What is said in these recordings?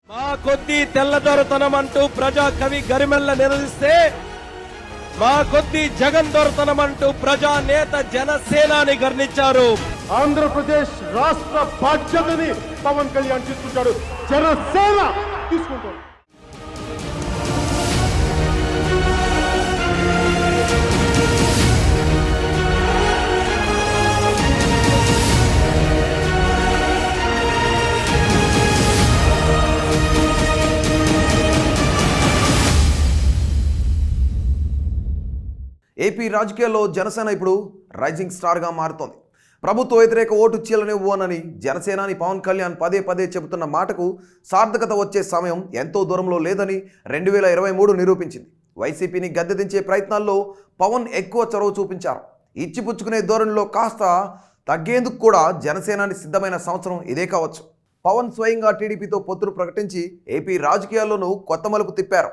మా కొద్ది తెల్లదొరతనం అంటూ ప్రజా కవి గరిమెల్ల నిలదీస్తే మా కొద్ది జగన్ దొరతనం అంటూ ప్రజా నేత జనసేనాని గర్ణించారు. ఆంధ్రప్రదేశ్ రాష్ట్ర బాధ్యతని పవన్ కళ్యాణ్ తీసుకుంటాడు, జనసేన తీసుకుంటాడు. ఏపీ రాజకీయాల్లో జనసేన ఇప్పుడు రైజింగ్ స్టార్గా మారుతోంది. ప్రభుత్వ వ్యతిరేక ఓటు చీలనివ్వనని జనసేనాని పవన్ కళ్యాణ్ పదే పదే చెబుతున్న మాటకు సార్థకత వచ్చే సమయం ఎంతో దూరంలో లేదని 2023 నిరూపించింది. వైసీపీని గద్దెదించే ప్రయత్నాల్లో పవన్ ఎక్కువ చొరవ చూపించారు. ఇచ్చిపుచ్చుకునే ధోరణిలో కాస్త తగ్గేందుకు కూడా జనసేనాని సిద్ధమైన సంవత్సరం ఇదే కావచ్చు. పవన్ స్వయంగా టీడీపీతో పొత్తులు ప్రకటించి ఏపీ రాజకీయాల్లోనూ కొత్త మలుపు తిప్పారు.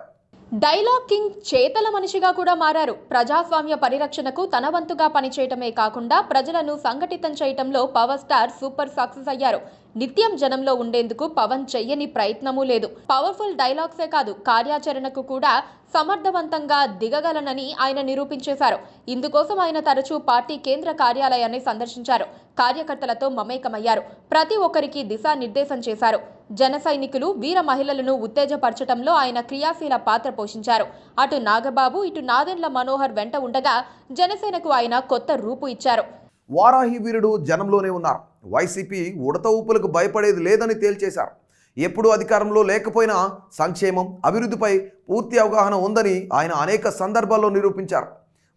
డైలాగ్ కింగ్ చేతల మనిషిగా కూడా మారారు. ప్రజాస్వామ్య పరిరక్షణకు తన వంతుగా పనిచేయటమే కాకుండా ప్రజలను సంఘటితం చేయటంలో పవర్ స్టార్ సూపర్ సక్సెస్ అయ్యారు. నిత్యం జనంలో ఉండేందుకు పవన్ చెయ్యని ప్రయత్నమూ లేదు. పవర్ఫుల్ డైలాగ్సే కాదు, కార్యాచరణకు కూడా సమర్థవంతంగా దిగగలనని ఆయన నిరూపించేశారు. ఇందుకోసం ఆయన తరచూ పార్టీ కేంద్ర కార్యాలయాన్ని సందర్శించారు. కార్యకర్తలతో మమేకమయ్యారు. ప్రతి ఒక్కరికి దిశానిర్దేశం చేశారు. జన సైనికులు, వీర మహిళలను ఉత్తేజపరచడంలో ఆయన క్రియాశీల పాత్ర పోషించారు. అటు నాగబాబు, ఇటు నాదెండ్ల మనోహర్ వెంట ఉండగా జనసేనకు ఆయన కొత్త రూపు ఇచ్చారు. వారాహి వీరుడు జనంలోనే ఉన్నారు. వైసీపీ ఉడత ఊపులకు భయపడేది లేదని తేల్చేశారు. ఎప్పుడూ అధికారంలో లేకపోయినా సంక్షేమం, అభివృద్ధిపై పూర్తి అవగాహన ఉందని ఆయన అనేక సందర్భాల్లో నిరూపించారు.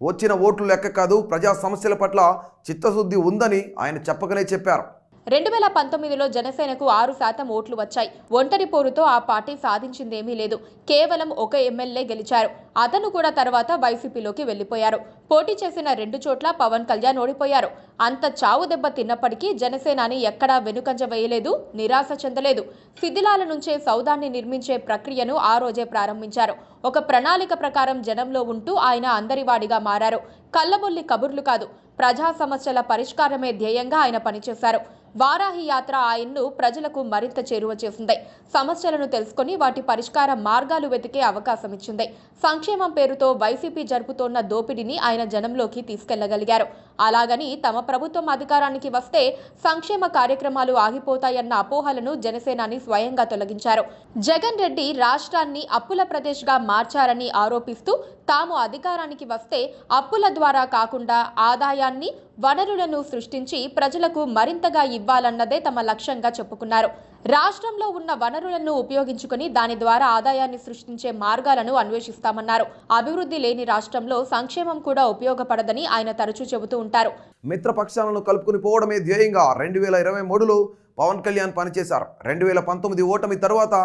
వచ్చిన ఓట్లు లెక్క కాదు, ప్రజా సమస్యల పట్ల చిత్తశుద్ధి ఉందని ఆయన చెప్పకనే చెప్పారు. 2019లో జనసేనకు 6% ఓట్లు వచ్చాయి. ఒంటరి పోరుతో ఆ పార్టీ సాధించిందేమీ లేదు. కేవలం ఒక ఎమ్మెల్యే గెలిచారు. అతను కూడా తర్వాత వైసీపీలోకి వెళ్లిపోయారు. పోటీ చేసిన 2 చోట్ల పవన్ కళ్యాణ్ ఓడిపోయారు. అంత చావు దెబ్బ తిన్నప్పటికీ జనసేనాని ఎక్కడా వెనుకంజ వేయలేదు, నిరాశ చెందలేదు. శిథిలాల నుంచే సౌదాన్ని నిర్మించే ప్రక్రియను ఆ రోజే ప్రారంభించారు. ఒక ప్రణాళిక ప్రకారం జనంలో ఉంటూ ఆయన అందరివాడిగా మారారు. కళ్ళబొల్లి కబుర్లు కాదు, ప్రజా సమస్యల పరిష్కారమే ధ్యేయంగా ఆయన పనిచేశారు. వారాహి యాత్ర ఆయన్ను ప్రజలకు మరింత చేరువ చేసింది. సమస్యలను తెలుసుకుని వాటి పరిష్కార మార్గాలు వెతికే అవకాశం ఇచ్చింది. సంక్షేమం పేరుతో వైసీపీ జరుపుతోన్న దోపిడీని ఆయన జనంలోకి తీసుకెళ్లగలిగారు. అలాగని తమ ప్రభుత్వం అధికారానికి వస్తే సంక్షేమ కార్యక్రమాలు ఆగిపోతాయన్న అపోహలను జనసేనాని స్వయంగా తొలగించారు. జగన్ రెడ్డి రాష్ట్రాన్ని అప్పుల ప్రదేశ్గా మార్చారని ఆరోపిస్తూ తాము అధికారానికి వస్తే అప్పుల ద్వారా కాకుండా ఆదాయాన్ని, వనరులను సృష్టించి ప్రజలకు మరింతగా ఇవ్వాలన్నదే తమ లక్ష్యంగా చెప్పుకున్నారు. రాష్ట్రంలో ఉన్న వనరులను ఉపయోగించుకుని దాని ద్వారా ఆదాయాన్ని సృష్టించే మార్గాలను అన్వేషిస్తామన్నారు. అభివృద్ధి లేని రాష్ట్రంలో సంక్షేమం కూడా ఉపయోగపడదని ఆయన తరచూ చెబుతూ ఉంటారు. మిత్రపక్షాలను కలుపుకుని పోవడమే ధ్యేయంగా 2023లో పవన్ కళ్యాణ్ పనిచేశారు. 2019 ఓటమి తర్వాత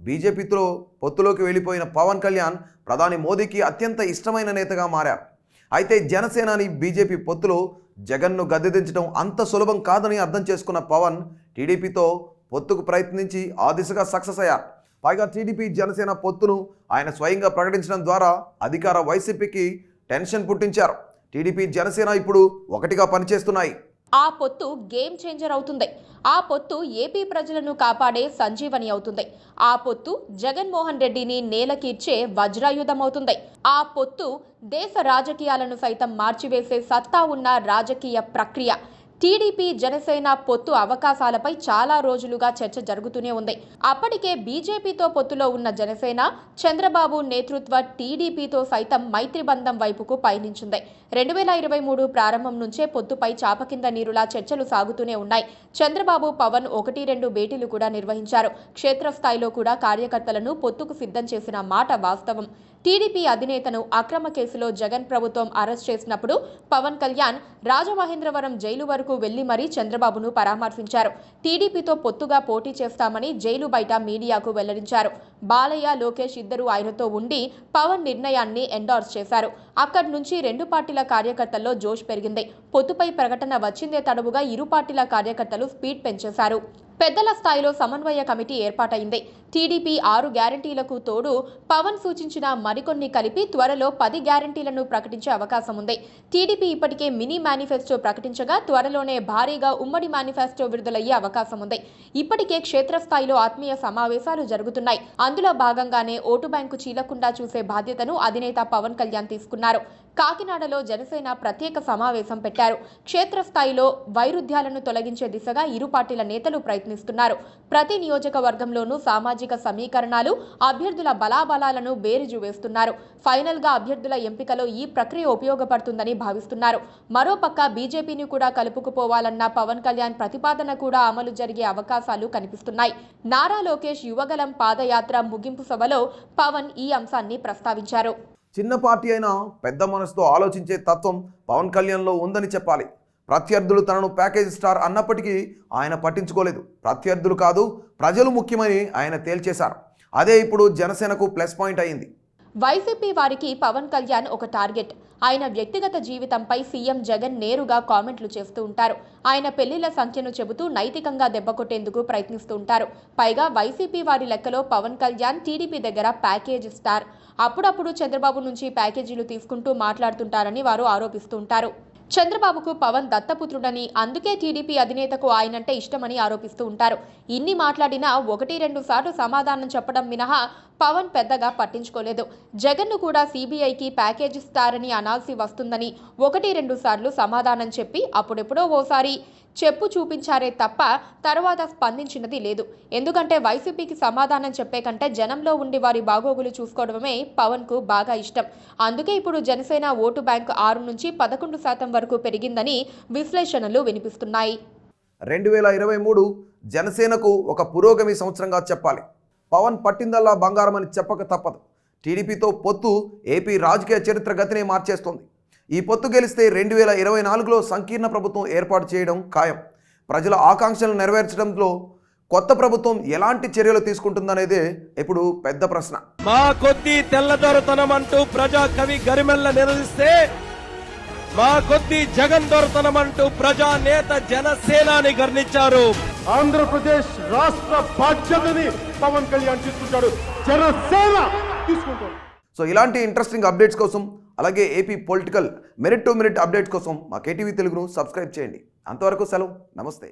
బీజేపీతో పొత్తులోకి వెళ్లిపోయిన పవన్ కళ్యాణ్ ప్రధాని మోదీకి అత్యంత ఇష్టమైన నేతగా మారారు. అయితే జనసేనాని బీజేపీ పొత్తులో జగన్ను గద్దెదించడం అంత సులభం కాదని అర్థం చేసుకున్న పవన్ టీడీపీతో పొత్తుకు ప్రయత్నించి ఆ దిశగా సక్సెస్ అయ్యారు. పైగా టీడీపీ జనసేన పొత్తును ఆయన స్వయంగా ప్రకటించడం ద్వారా అధికార వైసీపీకి టెన్షన్ పుట్టించారు. టీడీపీ జనసేన ఇప్పుడు ఒకటిగా పనిచేస్తున్నాయి. ఆ పొత్తు గేమ్ చేంజర్ అవుతుంది. ఆ పొత్తు ఏపీ ప్రజలను కాపాడే సంజీవని అవుతుంది. ఆ పొత్తు జగన్మోహన్ రెడ్డిని నేలకీర్చే వజ్రాయుధం అవుతుంది. ఆ పొత్తు దేశ రాజకీయాలను సైతం మార్చివేసే సత్తా ఉన్న రాజకీయ ప్రక్రియ. టీడీపీ జనసేన పొత్తు అవకాశాలపై చాలా రోజులుగా చర్చ జరుగుతూనే ఉంది. అప్పటికే బీజేపీతో పొత్తులో ఉన్న జనసేన చంద్రబాబు నేతృత్వ టీడీపీతో సైతం మైత్రి బంధం వైపుకు పయనించింది. 2023 ప్రారంభం నుంచే పొత్తుపై చాప కింద నీరులా చర్చలు సాగుతూనే ఉన్నాయి. చంద్రబాబు, పవన్ 1-2 భేటీలు కూడా నిర్వహించారు. క్షేత్రస్థాయిలో కూడా కార్యకర్తలను పొత్తుకు సిద్ధం చేసిన మాట వాస్తవం. టీడీపీ అధినేతను అక్రమ కేసులో జగన్ ప్రభుత్వం అరెస్ట్ చేసినప్పుడు పవన్ కళ్యాణ్ రాజమహేంద్రవరం జైలు వరకు వెళ్లి మరీ చంద్రబాబును పరామర్శించారు. టీడీపీతో పొత్తుగా పోటీ చేస్తామని జైలు బయట మీడియాకు వెల్లడించారు. బాలయ్య, లోకేష్ ఇద్దరు ఆయనతో ఉండి పవన్ నిర్ణయాన్ని ఎండార్స్ చేశారు. అక్కడి నుంచి 2 పార్టీల కార్యకర్తల్లో జోష్ పెరిగింది. పొత్తుపై ప్రకటన వచ్చిందే తడవుగా ఇరు పార్టీల కార్యకర్తలు స్పీడ్ పెంచేశారు. పెద్దల స్థాయిలో సమన్వయ కమిటీ ఏర్పాటైంది. టీడీపీ 6 గ్యారంటీలకు తోడు పవన్ సూచించిన మరికొన్ని కలిపి త్వరలో 10 గ్యారంటీలను ప్రకటించే అవకాశం ఉంది. టీడీపీ ఇప్పటికే మినీ మేనిఫెస్టో ప్రకటించగా త్వరలోనే భారీగా ఉమ్మడి మేనిఫెస్టో విడుదలయ్యే అవకాశం ఉంది. ఇప్పటికే క్షేత్రస్థాయిలో ఆత్మీయ సమావేశాలు జరుగుతున్నాయి. అందులో భాగంగానే ఓటు బ్యాంకు చీలకుండా చూసే బాధ్యతను అధినేత పవన్ కళ్యాణ్ తీసుకున్నారు. కాకినాడలో జనసేన ప్రత్యేక సమావేశం పెట్టారు. క్షేత్రస్థాయిలో వైరుధ్యాలను తొలగించే దిశగా ఇరు పార్టీల నేతలు ప్రయత్నిస్తున్నారు. ప్రతి నియోజకవర్గంలోనూ సామాజిక సమీకరణాలు, అభ్యర్థుల బలాబలాలను బేరీజు వేస్తున్నారు. ఫైనల్ గా అభ్యర్థుల ఎంపికలో ఈ ప్రక్రియ ఉపయోగపడుతుందని భావిస్తున్నారు. మరోపక్క బీజేపీని కూడా కలుపుకుపోవాలన్న పవన్ కళ్యాణ్ ప్రతిపాదన కూడా అమలు జరిగే అవకాశాలు కనిపిస్తున్నాయి. నారా లోకేష్ యువగలం పాదయాత్ర ముగింపు సభలో పవన్ ఈ అంశాన్ని ప్రస్తావించారు. చిన్న పార్టీ అయినా పెద్ద మనసుతో ఆలోచించే తత్వం పవన్ కళ్యాణ్లో ఉందని చెప్పాలి. ప్రత్యర్థులు తనను ప్యాకేజ్ స్టార్ అన్నప్పటికీ ఆయన పట్టించుకోలేదు. ప్రత్యర్థులు కాదు, ప్రజలు ముఖ్యమని ఆయన తేల్చేశారు. అదే ఇప్పుడు జనసేనకు ప్లస్ పాయింట్ అయింది. వైసీపీ వారికి పవన్ కళ్యాణ్ ఒక టార్గెట్. ఆయన వ్యక్తిగత జీవితంపై సీఎం జగన్ నేరుగా కామెంట్లు చేస్తూ ఉంటారు. ఆయన పెళ్లిళ్ల సంఖ్యను చెబుతూ నైతికంగా దెబ్బకొట్టేందుకు ప్రయత్నిస్తూ ఉంటారు. పైగా వైసీపీ వారి లెక్కలో పవన్ కళ్యాణ్ టీడీపీ దగ్గర ప్యాకేజ్ స్టార్. అప్పుడప్పుడు చంద్రబాబు నుంచి ప్యాకేజీలు తీసుకుంటూ మాట్లాడుతుంటారని వారు ఆరోపిస్తూ ఉంటారు. చంద్రబాబుకు పవన్ దత్తపుత్రుడని, అందుకే టీడీపీ అధినేతకు ఆయనంటే ఇష్టమని ఆరోపిస్తూ ఉంటారు. ఇన్ని మాట్లాడినా 1-2 సార్లు సమాధానం చెప్పడం మినహా పవన్ పెద్దగా పట్టించుకోలేదు. జగన్ను కూడా సీబీఐకి ప్యాకేజ్ ఇస్తారని అనాల్సి వస్తుందని 1-2 సార్లు సమాధానం చెప్పి అప్పుడెప్పుడో ఓసారి చెప్పు చూపించారే తప్ప తర్వాత స్పందించినది లేదు. ఎందుకంటే వైసీపీకి సమాధానం చెప్పే కంటే జనంలో ఉండి వారి బాగోగులు చూసుకోవడమే పవన్ కు బాగా ఇష్టం. అందుకే ఇప్పుడు జనసేన ఓటు బ్యాంకు 6 నుంచి 11% వరకు పెరిగిందని విశ్లేషణలు వినిపిస్తున్నాయి. 2023 జనసేనకు ఒక పురోగమి సంవత్సరంగా చెప్పాలి. పవన్ పట్టిందల్లా బంగారం అని చెప్పక తప్పదు. టీడీపీతో పొత్తు ఏపీ రాజకీయ చరిత్ర గతినే మార్చేస్తోంది. ఈ పొత్తు గెలిస్తే 2024లో సంకీర్ణ ప్రభుత్వం ఏర్పాటు చేయడం ఖాయం. ప్రజల ఆకాంక్షలను నెరవేర్చడంలో కొత్త ప్రభుత్వం ఎలాంటి చర్యలు తీసుకుంటుందనేదే ఇప్పుడు పెద్ద ప్రశ్న. మా కొద్ది తెల్లదొరతనం అంటూ ప్రజా కవి గరిమెల్ల నిలదీస్తే, మా కొద్ది జగన్ దొరతనం అంటూ ప్రజా నేత జనసేనాని గర్ణించారు. ఆంధ్రప్రదేశ్ రాష్ట్ర బాధ్యతని పవన్ కళ్యాణ్ తీసుకుంటాడు, జనసేన తీసుకుంటాడు. సో ఇలాంటి ఇంట్రెస్టింగ్ అప్డేట్స్ కోసం, అలాగే AP political minute to minute updates కోసం మా కేటీవీ తెలుగును సబ్స్క్రైబ్ చేయండి. అంతవరకు సెలవు, నమస్తే.